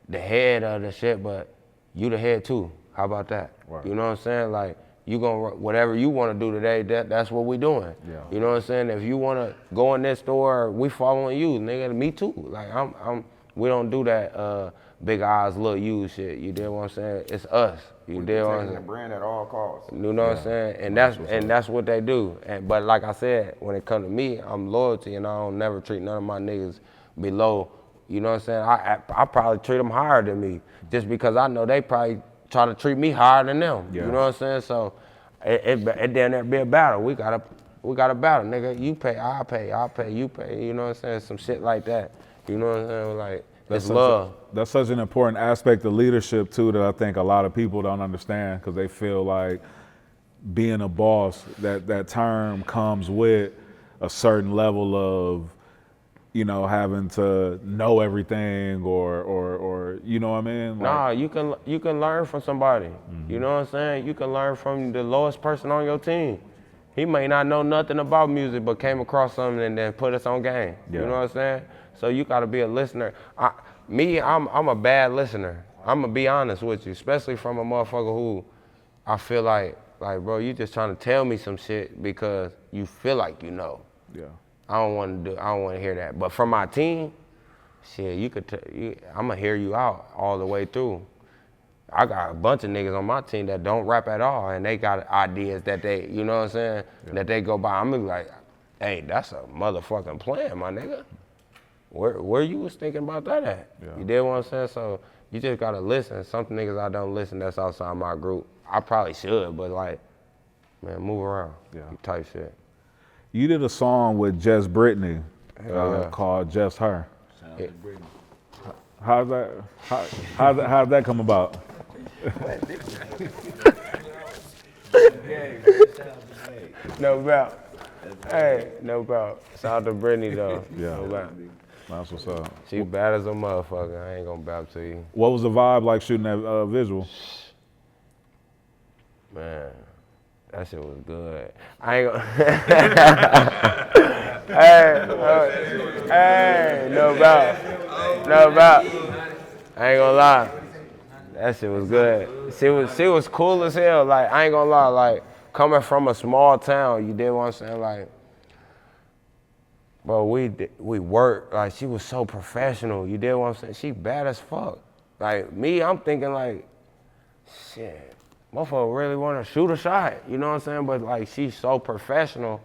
the head of the shit, but you the head too. How about that? Right. You know what I'm saying? Like, you gonna, whatever you wanna do today, that's what we doing. Yeah. You know what I'm saying? If you wanna go in this store, we following you, nigga, me too. Like, we don't do that big eyes, little you shit. You dig what I'm saying? It's us. You dig what I'm saying? The brand at all costs. You know what I'm saying? And that's what they do. But like I said, when it comes to me, I'm loyalty and I don't never treat none of my niggas below. You know what I'm saying? I probably treat them higher than me just because I know they probably try to treat me higher than them. Yeah. You know what I'm saying? So it damn near be a battle. We got a battle, nigga. You pay, I pay, you pay. You know what I'm saying? Some shit like that. You know what I'm saying? Like, that's love. That's such an important aspect of leadership too that I think a lot of people don't understand because they feel like being a boss, that term comes with a certain level of, you know, having to know everything or you know what I mean? Like, nah, you can learn from somebody. Mm-hmm. You know what I'm saying? You can learn from the lowest person on your team. He may not know nothing about music, but came across something and then put us on game. Yeah. You know what I'm saying? So you gotta be a listener. I'm a bad listener. I'm gonna be honest with you, especially from a motherfucker who I feel like, bro, you just trying to tell me some shit because you feel like you know. Yeah. I don't want to hear that. But from my team, shit, I'm gonna hear you out all the way through. I got a bunch of niggas on my team that don't rap at all, and they got ideas that they, you know what I'm saying, that they go by. I'm gonna be like, hey, that's a motherfucking plan, my nigga. Where you was thinking about that at? Yeah. You did what I'm saying? So you just gotta listen. Some niggas I don't listen that's outside my group. I probably should, but like, man, move around. Yeah. Type shit. You did a song with Just Brittany called Just Her. Yeah. How'd that come about? No doubt. Hey, no doubt. Shout out to Brittney though. Yeah. No doubt. That's what's up. She bad as a motherfucker. I ain't gonna bow to you. What was the vibe like shooting that visual? Man, that shit was good. I ain't gonna. hey, no doubt. No doubt. I ain't gonna lie. That shit was good. She was cool as hell. Like, I ain't gonna lie. Like, coming from a small town, you did what I'm saying? Like, Bro, we worked, like, she was so professional, you did what I'm saying? She bad as fuck. Like, me, I'm thinking like, shit, motherfucker really wanna shoot a shot, you know what I'm saying? But like, she's so professional,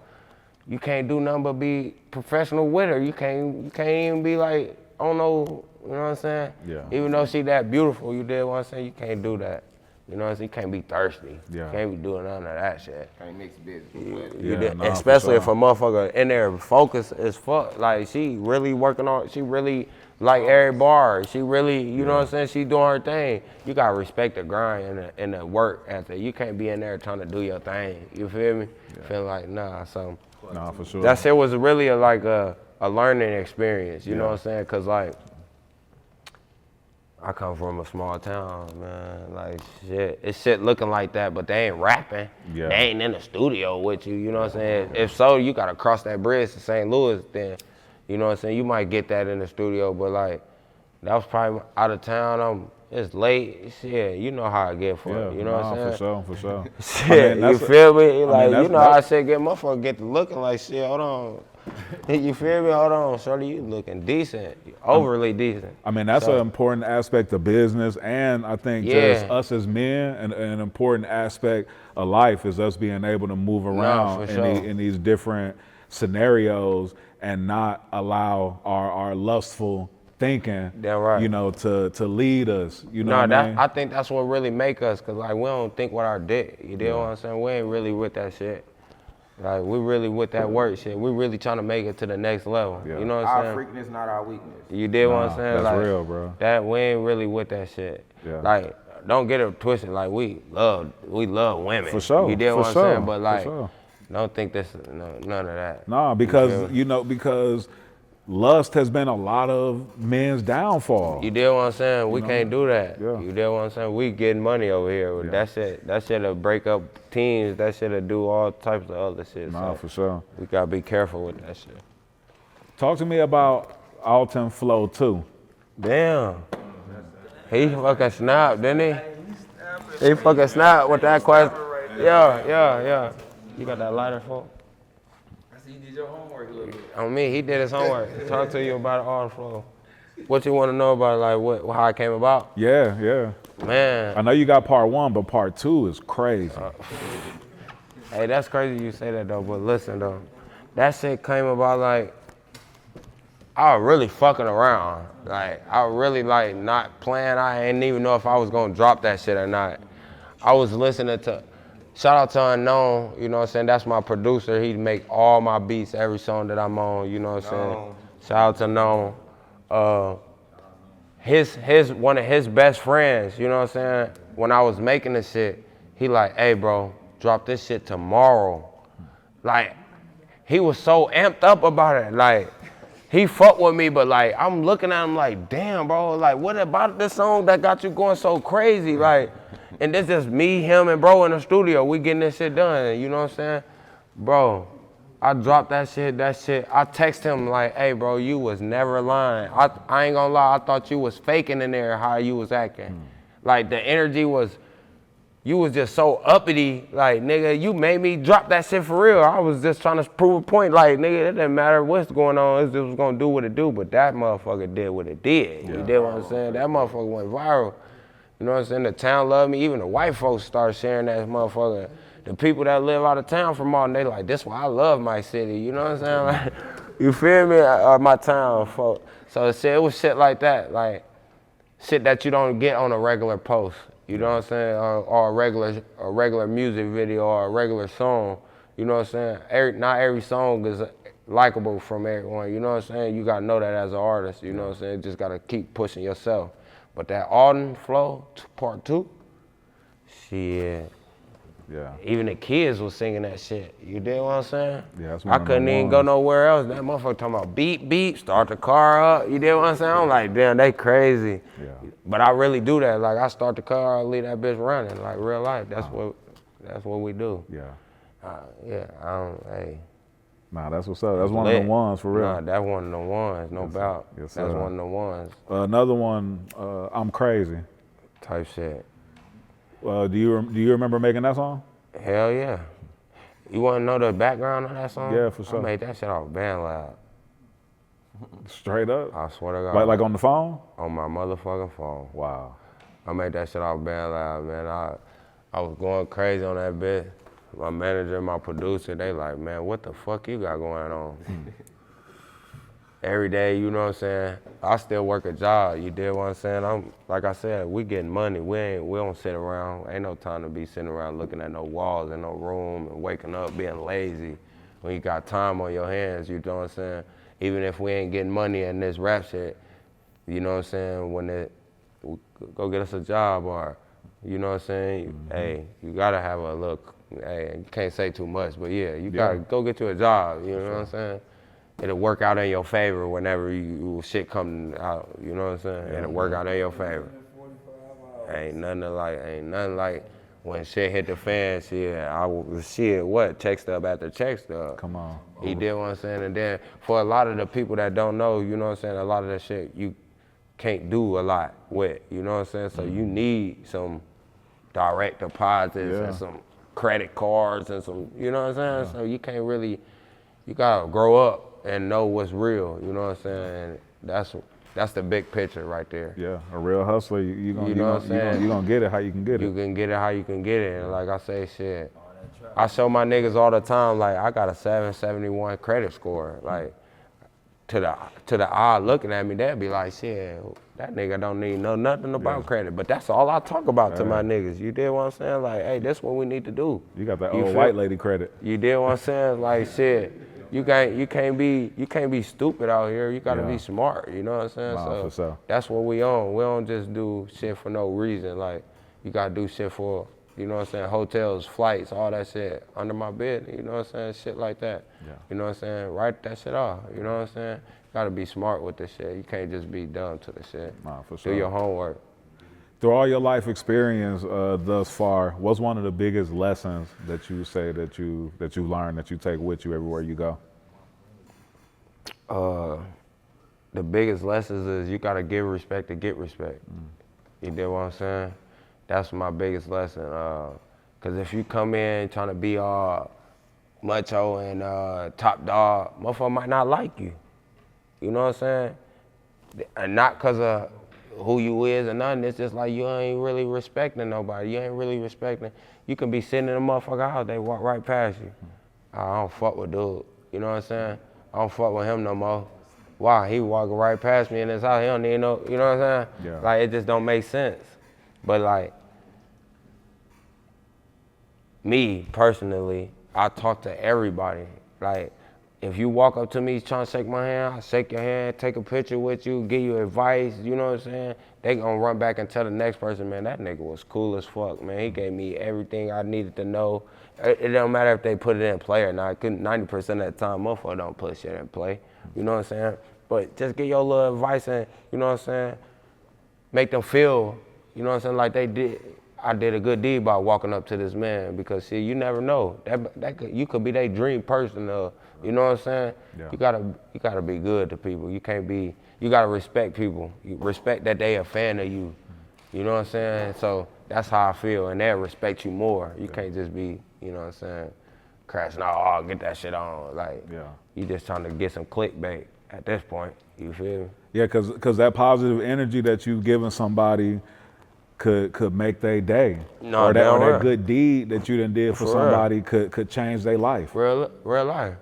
you can't do nothing but be professional with her. You can't even be like, I don't know, you know what I'm saying? Yeah. Even though she that beautiful, you did what I'm saying? You can't do that. You know what I'm saying? You can't be thirsty. Yeah. You can't be doing none of that shit. Can't mix business. You Yeah, did, nah, for especially sure. if a motherfucker in there focused as fuck. Like, she really working on, she really like every bar. She really, you know what I'm saying? She doing her thing. You gotta respect the grind and the work ethic. You can't be in there trying to do your thing. You feel me? Feel like, nah, so. Nah, for sure. That shit was really a learning experience, you know what I'm saying? Cause like, I come from a small town, man. Like, shit, it's shit looking like that, but they ain't rapping. Yeah. They ain't in the studio with you, you know what I'm saying? If so, you gotta cross that bridge to St. Louis, then, you know what I'm saying? You might get that in the studio, but like, that was probably out of town. It's late, shit, you know how I get for it, you know what I'm saying? For sure. Shit, you feel me? Like, you know how I that's- said, motherfucker get to looking like shit, hold on. You feel me? Hold on, shorty, you looking decent, overly decent. I mean, that's an important aspect of business, and I think just us as men, and an important aspect of life is us being able to move around for sure. in these different scenarios and not allow our lustful thinking, Damn right. you know, to lead us. You know No, what I mean? I think that's what really make us, cause like we don't think with our dick. You know what I'm saying? We ain't really with that shit. Like, we really with that work shit. We really trying to make it to the next level. Yeah. You know what I'm Our saying? freakiness, not our weakness. You did what I'm saying? That's Like, real, bro. That we ain't really with that shit. Yeah. Like, don't get it twisted. Like, we love women. For sure. You did for what I'm sure, saying? But for like, sure. don't think this none of that. Nah, because because lust has been a lot of men's downfall. You did what I'm saying? We can't do that. Yeah. You did what I'm saying? We getting money over here. Yeah. That shit'll break up teams. That shit'll do all types of other shit. Nah, So for sure. we gotta be careful with that shit. Talk to me about Alton Flow too. Damn. He fucking snapped, didn't he? He fucking snapped with that question. Yeah. You got that lighter, folks? I see you did your homework a little bit. On me, he did his homework. Talk to you about Alton Flow. What you want to know about, like, how it came about? Yeah. Man, I know you got part 1, but part 2 is crazy. hey, that's crazy you say that, though, but listen, though. That shit came about, like, I was really fucking around. Like, I was really, like, not playing. I didn't even know if I was going to drop that shit or not. I was listening to, shout out to Unknown, you know what I'm saying? That's my producer. He make all my beats, every song that I'm on, you know what I'm saying? Shout out to Known. One of his best friends, you know what I'm saying? When I was making this shit, he like, hey bro, drop this shit tomorrow. Like, he was so amped up about it. Like, he fucked with me, but like, I'm looking at him like, damn bro, like what about this song that got you going so crazy? Like, and this just me, him, and bro in the studio. We getting this shit done, you know what I'm saying? Bro, I dropped that shit. I text him like, hey bro, you was never lying. I ain't gonna lie, I thought you was faking in there how you was acting. Like the energy was, you was just so uppity, like nigga, you made me drop that shit for real. I was just trying to prove a point, like nigga, it didn't matter what's going on, it just was gonna do what it do, but that motherfucker did what it did. You did what I'm saying? That motherfucker went viral. You know what I'm saying? The town loved me. Even the white folks started sharing that motherfucker. The people that live out of town from Alton, they like, this why I love my city. You know what I'm saying? Like, you feel me? Or my town, folk. So it was shit like that. Like, shit that you don't get on a regular post. You know what I'm saying? Or a regular music video or a regular song. You know what I'm saying? Not every song is likable from everyone. You know what I'm saying? You got to know that as an artist. You know what I'm saying? Just got to keep pushing yourself. But that Alton Flow, part 2, shit. Yeah. Even the kids was singing that shit. You dig what I'm saying? Yeah, that's I one of couldn't the even go ones. nowhere else. That motherfucker talking about beep, beep, start the car up. You dig what I'm saying? I'm like, damn, they crazy. Yeah. But I really do that. Like, I start the car, I leave that bitch running. Like, real life. That's what we do. Yeah. Hey. Nah, that's what's up. That's one of the ones for real. Nah, that's one of the ones, no doubt. Yes, That's sir. one of the ones. Another one, I'm Crazy. Type shit. Do you remember making that song? Hell yeah. You want to know the background of that song? Yeah, for sure. I made that shit off BandLab. Straight up? I swear to God. Like on the phone? On my motherfucking phone. Wow. I made that shit off Band Lab, man. I was going crazy on that bit. My manager and my producer, they like, man, what the fuck you got going on? Every day, you know what I'm saying? I still work a job, you dig what I'm saying? Like I said, we getting money. We don't sit around. Ain't no time to be sitting around looking at no walls in no room and waking up being lazy. When you got time on your hands, you know what I'm saying? Even if we ain't getting money in this rap shit, you know what I'm saying? Go get us a job or, you know what I'm saying? Hey, you gotta have a look. Hey, you can't say too much, but yeah, you gotta go get you a job, you know what I'm saying? It'll work out in your favor whenever shit come out, you know what I'm saying? It'll work out in your favor. Ain't nothing like when shit hit the fan, check stub after check stub. Come on. He did what I'm saying, and then for a lot of the people that don't know, you know what I'm saying, a lot of that shit you can't do a lot with, you know what I'm saying? So you need some direct deposits and some credit cards and some, you know what I'm saying? So you can't really, you gotta grow up and know what's real, you know what I'm saying? And that's the big picture right there. Yeah, a real hustler, you gonna get it how you can get it. You can get it how you can get it, and like I say, shit, I show my niggas all the time, like I got a 771 credit score, like to the eye looking at me, they'll be like, shit, that nigga don't need nothing about credit, but that's all I talk about to my niggas. You did what I'm saying? Like, hey, this what we need to do. You got that old white lady credit. You did what I'm saying? Like, shit. You can't be stupid out here. You gotta be smart. You know what I'm saying? Nah, so that's what we on. We don't just do shit for no reason. Like you gotta do shit for, you know what I'm saying? Hotels, flights, all that shit under my bed. You know what I'm saying? Shit like that. Yeah. You know what I'm saying? Write that shit off. You know what I'm saying? You gotta be smart with this shit. You can't just be dumb to the shit. Nah, for sure. Do your homework. Through all your life experience thus far, what's one of the biggest lessons that you say that you learned that you take with you everywhere you go? The biggest lessons is you gotta give respect to get respect. You get what I'm saying? That's my biggest lesson. Cause if you come in trying to be all macho and top dog, motherfucker might not like you. You know what I'm saying? And not cause of who you is or nothing, it's just like you ain't really respecting nobody. You ain't really respecting. You can be sitting in a motherfucker house, they walk right past you. I don't fuck with dude. You know what I'm saying? I don't fuck with him no more. Why? He walking right past me in his house. He don't need no, you know what I'm saying? Yeah. Like, it just don't make sense. But like, me personally, I talk to everybody. Like, if you walk up to me trying to shake my hand, I shake your hand, take a picture with you, give you advice, you know what I'm saying? They gonna run back and tell the next person, man, that nigga was cool as fuck, man. He gave me everything I needed to know. It don't matter if they put it in play or not. 90% of the time, motherfucker don't put shit in play. You know what I'm saying? But just get your little advice and, you know what I'm saying? Make them feel, you know what I'm saying, like they did. I did a good deed by walking up to this man because, see, you never know. You could be their dream person. You know what I'm saying? Yeah. You gotta be good to people. You gotta respect people. You respect that they a fan of you. You know what I'm saying? So that's how I feel, and they'll respect you more. You can't just be, you know what I'm saying, crashing out, oh, get that shit on. Like, you just trying to get some clickbait at this point. You feel me? Yeah, cause that positive energy that you've given somebody could make their day. No, or that good deed that you done did for somebody could change their life. Real life.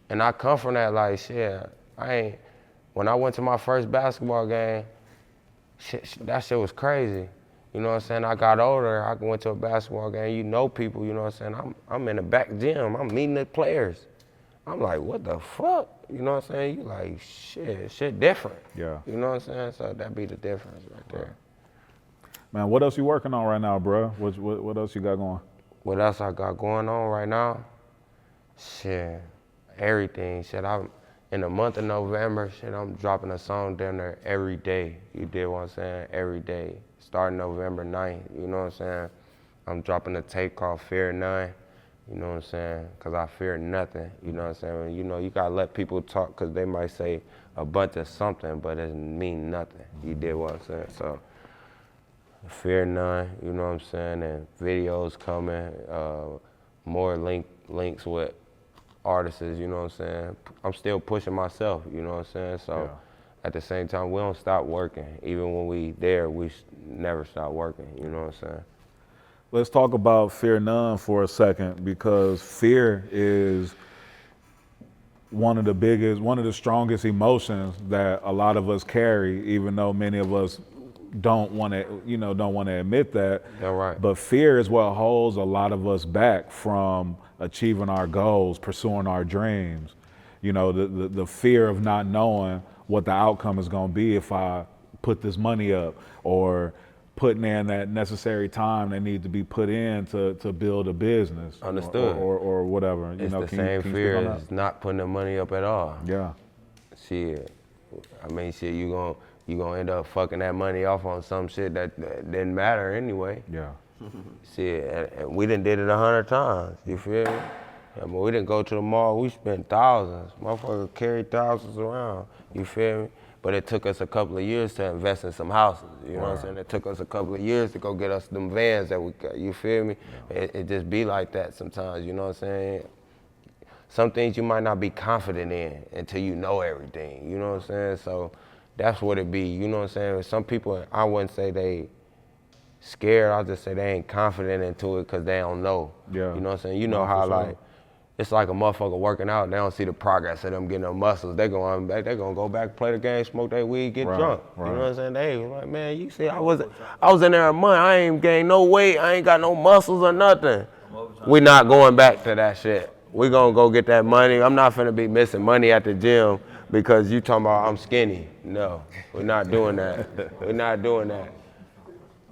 And I come from that, like, shit, when I went to my first basketball game, that shit was crazy. You know what I'm saying? I got older, I went to a basketball game, you know people, you know what I'm saying? I'm in the back gym, I'm meeting the players. I'm like, what the fuck? You know what I'm saying? You like, shit different. Yeah. You know what I'm saying? So that be the difference right there. Man, what else you working on right now, bro? What else you got going? What else I got going on right now? Shit, everything. Shit, I'm in the month of November, I'm dropping a song down there every day. You did what I'm saying? Every day. Starting November 9th, you know what I'm saying? I'm dropping a tape called Fear None, you know what I'm saying? Cause I fear nothing, you know what I'm saying? You know, you gotta let people talk cause they might say a bunch of something, but it mean nothing. You did what I'm saying? So, Fear None, you know what I'm saying? And videos coming, more links with artists, you know what I'm saying? I'm still pushing myself, you know what I'm saying? So at the same time, we don't stop working. Even when we there, we never stop working, you know what I'm saying? Let's talk about Fear None for a second, because fear is one of the strongest emotions that a lot of us carry, even though many of us don't want to admit that. Yeah, right. But fear is what holds a lot of us back from achieving our goals, pursuing our dreams. You know, the fear of not knowing what the outcome is going to be if I put this money up, or putting in that necessary time that needs to be put in to build a business. Understood. Or whatever. It's the same fear as not putting the money up at all. Yeah. Shit. I mean, shit, you gonna end up fucking that money off on some shit that didn't matter anyway. Yeah. Shit, and we done did it 100 times, you feel me? I mean, we didn't go to the mall, we spent thousands. Motherfuckers carried thousands around, you feel me? But it took us a couple of years to invest in some houses, you know what I'm saying? It took us a couple of years to go get us them vans that we got, you feel me? It just be like that sometimes, you know what I'm saying? Some things you might not be confident in until you know everything, you know what I'm saying? So that's what it be, you know what I'm saying? Some people, I wouldn't say they scared, I'll just say they ain't confident into it because they don't know. Yeah. You know what I'm saying? You know how like, it's like a motherfucker working out, they don't see the progress of them getting them muscles. They gonna go back, play the game, smoke their weed, get drunk. You know what I'm saying? They like, man, you see, I was in there a month, I ain't gained no weight, I ain't got no muscles or nothing. We not going back to that shit. We gonna go get that money. I'm not finna be missing money at the gym because you talking about I'm skinny. No, we're not doing that. We're not doing that.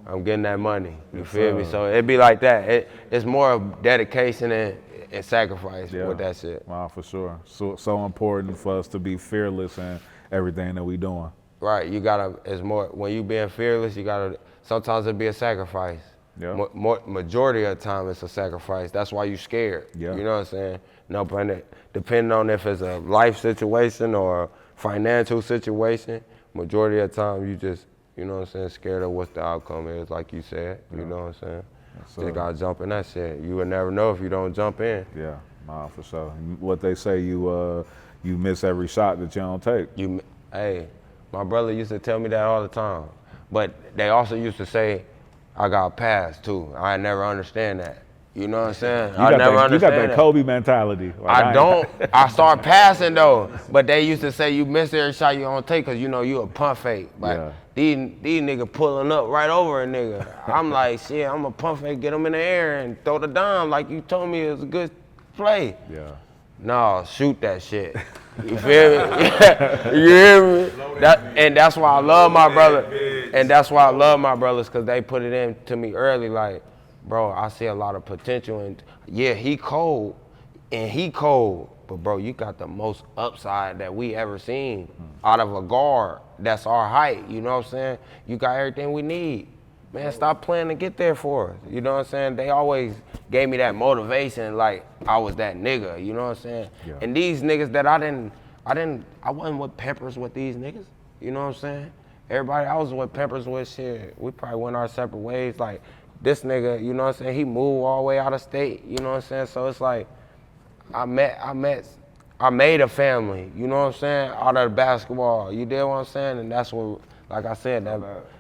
I'm getting that money, you feel me? So it be like that. It's more of dedication and sacrifice with that shit. Wow, for sure. So important for us to be fearless in everything that we doing. Right, you gotta, it's more, when you being fearless, you gotta, sometimes it be a sacrifice. Yeah. Majority of the time it's a sacrifice. That's why you scared. Yeah. You know what I'm saying? No, but depending on if it's a life situation or financial situation, majority of the time you just, you know what I'm saying, scared of what the outcome is, like you said. You know what I'm saying? Just gotta jump in that shit. You would never know if you don't jump in. Yeah, nah, for sure. What they say, you miss every shot that you don't take. Hey, my brother used to tell me that all the time. But they also used to say, I got passed too. I never understand that. You know what I'm saying? I never understand. You got that Kobe mentality. Like, I don't. I start passing though. But they used to say you miss every shot you don't take because you know you a pump fake. Like these niggas pulling up right over a nigga. I'm like, shit, I'm a pump fake, get them in the air and throw the dime like you told me it was a good play. Yeah. No, shoot that shit. You feel me? You hear me? And that's why I love my brother. And that's why I love my brothers, because they put it in to me early, like, bro, I see a lot of potential. And yeah, he cold, but bro, you got the most upside that we ever seen out of a guard. That's our height, you know what I'm saying? You got everything we need. Man, stop playing to get there for us. You know what I'm saying? They always gave me that motivation like I was that nigga, you know what I'm saying? Yeah. And these niggas that I wasn't with Peppers with these niggas, you know what I'm saying? Everybody I was with Peppers with, shit, we probably went our separate ways. Like this nigga, you know what I'm saying? He moved all the way out of state, you know what I'm saying? So it's like, I made a family, you know what I'm saying? Out of the basketball, you did what I'm saying? And that's what, like I said,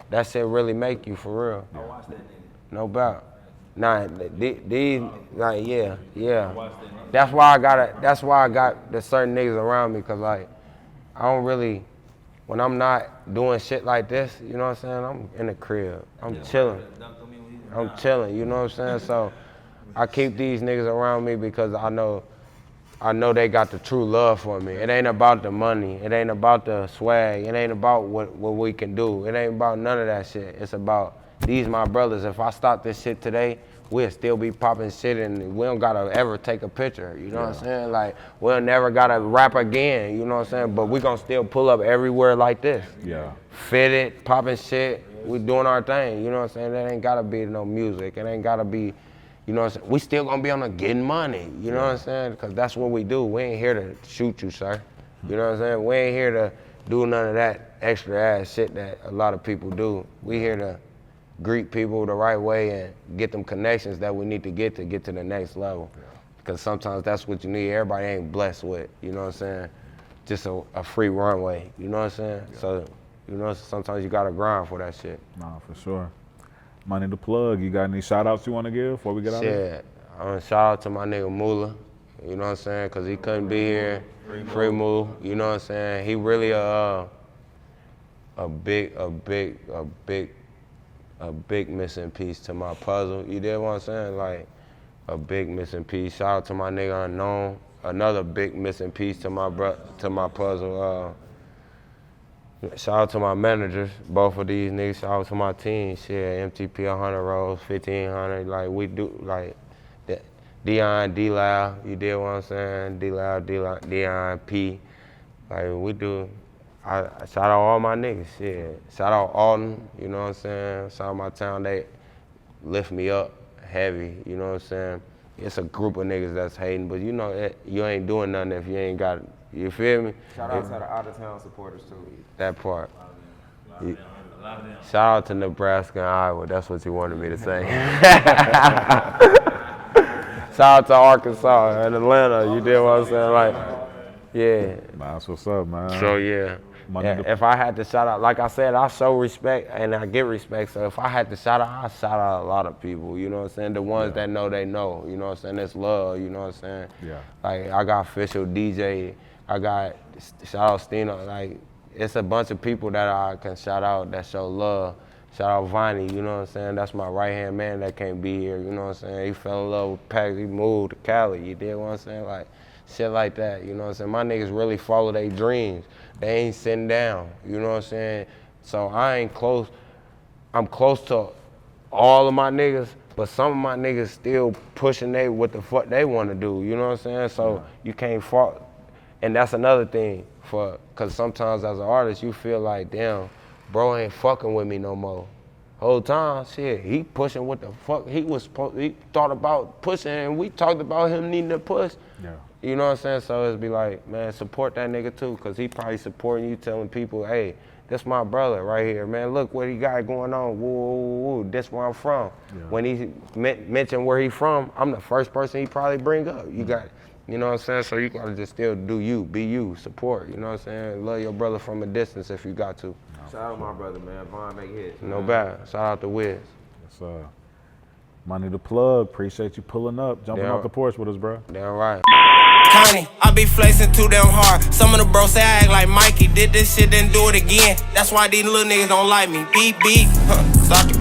that shit really make you for real. I watched that nigga. No doubt. Nah, these, like, yeah. That's why I got the certain niggas around me, cause like, I don't really, when I'm not doing shit like this, you know what I'm saying? I'm in the crib, I'm chilling, you know what I'm saying? So I keep these niggas around me because I know they got the true love for me. It ain't about the money. It ain't about the swag. It ain't about what we can do. It ain't about none of that shit. It's about these my brothers. If I stop this shit today, we'll still be popping shit and we don't gotta ever take a picture. You know what I'm saying? Like, we'll never gotta rap again, you know what I'm saying? But we gonna still pull up everywhere like this. Yeah. Fitted, popping shit. We doing our thing, you know what I'm saying? That ain't gotta be no music. It ain't gotta be, you know what I'm saying? We still gonna be on the getting money, you know what I'm saying? Because that's what we do. We ain't here to shoot you, sir. You know what I'm saying? We ain't here to do none of that extra ass shit that a lot of people do. We here to greet people the right way and get them connections that we need to get to the next level. Because sometimes that's what you need. Everybody ain't blessed with, you know what I'm saying? Just a free runway, you know what I'm saying? Yeah. So, you know, sometimes you gotta grind for that shit. Nah, for sure. Money to plug. You got any shout outs you want to give before we get out of here? Shit, shout out to my nigga Moolah, you know what I'm saying? Because he couldn't be here. Free Moo, you know what I'm saying? He really a big missing piece to my puzzle. You dig what I'm saying? Like a big missing piece. Shout out to my nigga Unknown, another big missing piece to my puzzle. Shout out to my managers, both of these niggas. Shout out to my team. Shit, MTP 100 rolls, 1500. Like we do, like Dion, D-Loud, you dig what I'm saying? D-Loud, Dion, P. Like we do. I shout out all my niggas, shit. Shout out Alton, you know what I'm saying? Shout out my town, they lift me up heavy, you know what I'm saying? It's a group of niggas that's hating, but you know you ain't doing nothing if you ain't got it. You feel me? Shout out to the out of town supporters too. That part. Shout out to Nebraska and Iowa, that's what you wanted me to say. Shout out to Arkansas and Atlanta, you dig what I'm saying? Like, yeah. That's what's up, man. So yeah, if I had to shout out, like I said, I show respect and I get respect. So if I had to shout out, I shout out a lot of people. You know what I'm saying? The ones that know, they know. You know what I'm saying? It's love. You know what I'm saying? Yeah. Like I got Official DJ. I got shout out Stino. Like it's a bunch of people that I can shout out that show love. Shout out Viney. You know what I'm saying? That's my right hand man that can't be here. You know what I'm saying? He fell in love with Pax. He moved to Cali. You dig what I'm saying? Like. Shit like that, you know what I'm saying? My niggas really follow their dreams. They ain't sitting down, you know what I'm saying? So I ain't close. I'm close to all of my niggas, but some of my niggas still pushing what the fuck they want to do, you know what I'm saying? So you can't fault. And that's another thing, because sometimes as an artist, you feel like, damn, bro ain't fucking with me no more. Whole time, shit, he pushing what the fuck he thought about pushing, and we talked about him needing to push. Yeah. You know what I'm saying? So it'd be like, man, support that nigga too, because he probably supporting you, telling people, hey, this my brother right here, man. Look what he got going on. Woo, woo, woo. This where I'm from. Yeah. When he mentioned where he from, I'm the first person he probably bring up. You got, you know what I'm saying? So you gotta just still do you, be you, support. You know what I'm saying? Love your brother from a distance if you got to. Shout out my brother, man. Vaughn make hits. No bad. Shout out to Wiz. Yes, Money to plug. Appreciate you pulling up, jumping off the porch with us, bro. Damn right. Connie, I be flexing too damn hard. Some of the bros say I act like Mikey. Did this shit, then do it again. That's why these little niggas don't like me. Beep, beep.